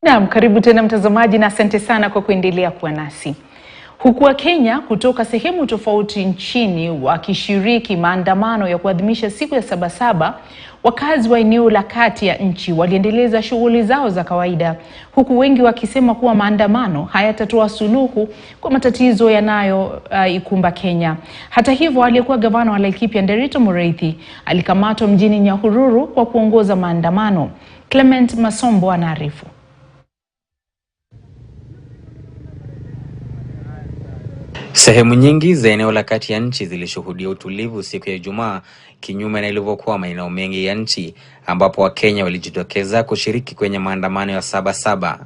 Naam, karibu tena mtazamaji na asante sana kwa kuendelea kuwa nasi. Huku wa Kenya kutoka sehemu tofauti nchini wakishiriki maandamano ya kuadhimisha siku ya Sabasaba, wakazi wa eneo la kati ya nchi waliendeleza shughuli zao za kawaida, huku wengi wakisema kuwa maandamano hayatatoa suluhu kwa matatizo yanayoikumba Kenya. Hata hivyo, aliyekuwa gavana wa Laikipia Nderitu Mureithi alikamatwa mjini Nyahururu kwa kuongoza maandamano. Clement Masombo anaarifu. Sehemu nyingi za eneo la kati ya nchi zilishuhudia utulivu siku ya Ijumaa, kinyume na ilivyokuwa maeneo mengi ya nchi ambapo Wakenya walijitokeza kushiriki kwenye maandamano ya Sabasaba.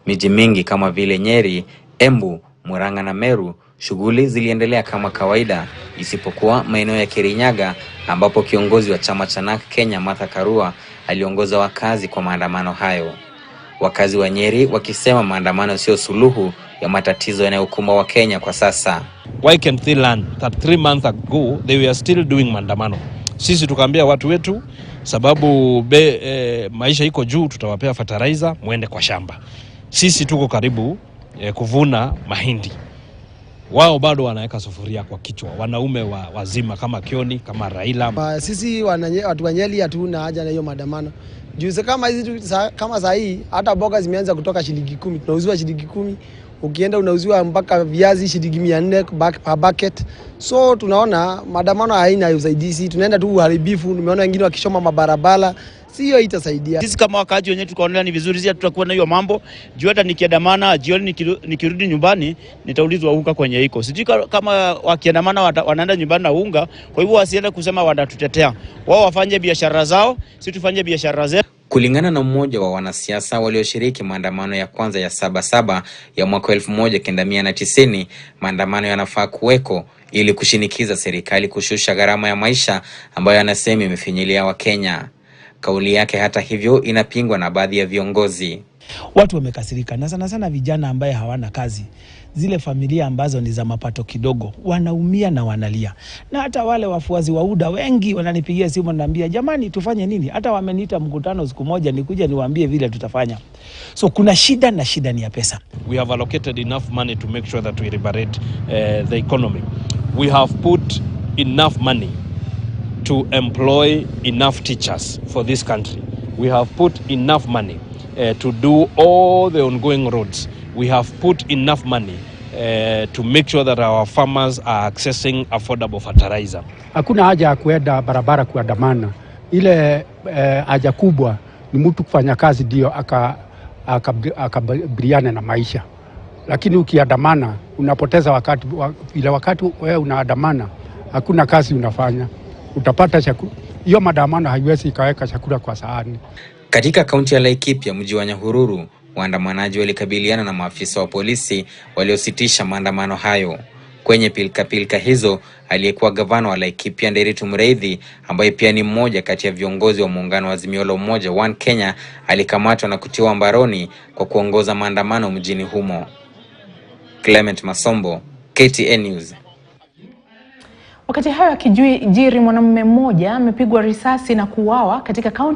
Miji mingi kama vile Nyeri, Embu, Murang'a na Meru, shughuli ziliendelea kama kawaida, isipokuwa maeneo ya Kirinyaga ambapo kiongozi wa chama cha NARC Kenya Martha Karua aliongoza wakazi kwa maandamano hayo. Wakazi wa Nyeri wakisema maandamano sio suluhu ya matatizo yanayokumba wa Kenya kwa sasa. Why can't they learn that 3 months ago they were still doing maandamano? Sisi tukaambia watu wetu sababu maisha iko juu, tutawapea fertilizer muende kwa shamba. Sisi tuko karibu kuvuna mahindi. Wao bado wanaweka sufuria kwa kichwa, wanaume wazima kama Kioni, kama Raila. Sisi watu wa Nyeri hatuna haja na hiyo maandamano. Juu kama hizi kama saa hii hata boga zimeanza kutoka shilingi 10, tunauziwa shilingi 10. Ukienda unauziwa mpaka viazi shilingi 400 per bucket. So tunaona maandamano haina usaidizi, tunaenda tu uharibifu. Nimeona wengine wakishoma mabarabara, sio itasaidia. Sisi kama wakaaji wenyewe tukaonelea ni vizuri sisi tutakuwa na hiyo mambo. Juu hata nikiandamana jioni nikirudi nyumbani nitaulizwa unga kwenye iko. Sijui kama wakiandamana wanaenda nyumbani na unga, kwa hivyo wasiende kusema wanatutetea. Wao wafanye biashara zao, sisi tufanye biashara zetu. Kulingana na mmoja wa wanasiasa walioshiriki maandamano ya kwanza ya Sabasaba ya mwaka 1990, maandamano yanafaa kuweko ili kushinikiza serikali kushusha gharama ya maisha ambayo anasema imefinyilia Wakenya. Kauli yake hata hivyo inapingwa na baadhi ya viongozi. Watu wamekasirika na sana vijana ambaye hawana kazi. Zile familia ambazo ni za mapato kidogo wanaumia na wanalia. Na hata wale wafuazi wa UDA wengi wananipigia simu wananiambia, jamani tufanye nini? Hata wameniita mkutano siku moja nikuja niwaambie vile tutafanya. So kuna shida na shida ni ya pesa. We have allocated enough money to make sure that we liberate the economy. We have put enough money to employ enough teachers for this country. We have put enough money to do all the ongoing roads. We have put enough money to make sure that our farmers are accessing affordable fertilizer. Hakuna haja ya kuenda barabara kuandamana. Ile haja kubwa ni mtu kufanya kazi ndio akabiliane na maisha. Lakini ukiandamana unapoteza wakati. Ile wakati wewe unaandamana hakuna kazi unafanya. Utapata chakula. Hiyo maandamano haiwezi ikaweka chakula kwa sahani. Katika kaunti ya Laikipia, mji wa Nyahururu, waandamanaji walikabiliana na maafisa wa polisi waliositisha maandamano hayo. Kwenye pilka hizo, aliyekuwa gavana wa Laikipia Nderitu Mureithi, ambaye pia ni mmoja kati ya viongozi wa muungano wa Azimio la Umoja One Kenya, alikamatwa na kutiwa mbaroni kwa kuongoza maandamano mjini humo. Clement Masombo, KTN News. Wakati hayo akijiri, mwanamume mmoja amepigwa risasi na kuuawa katika kaunti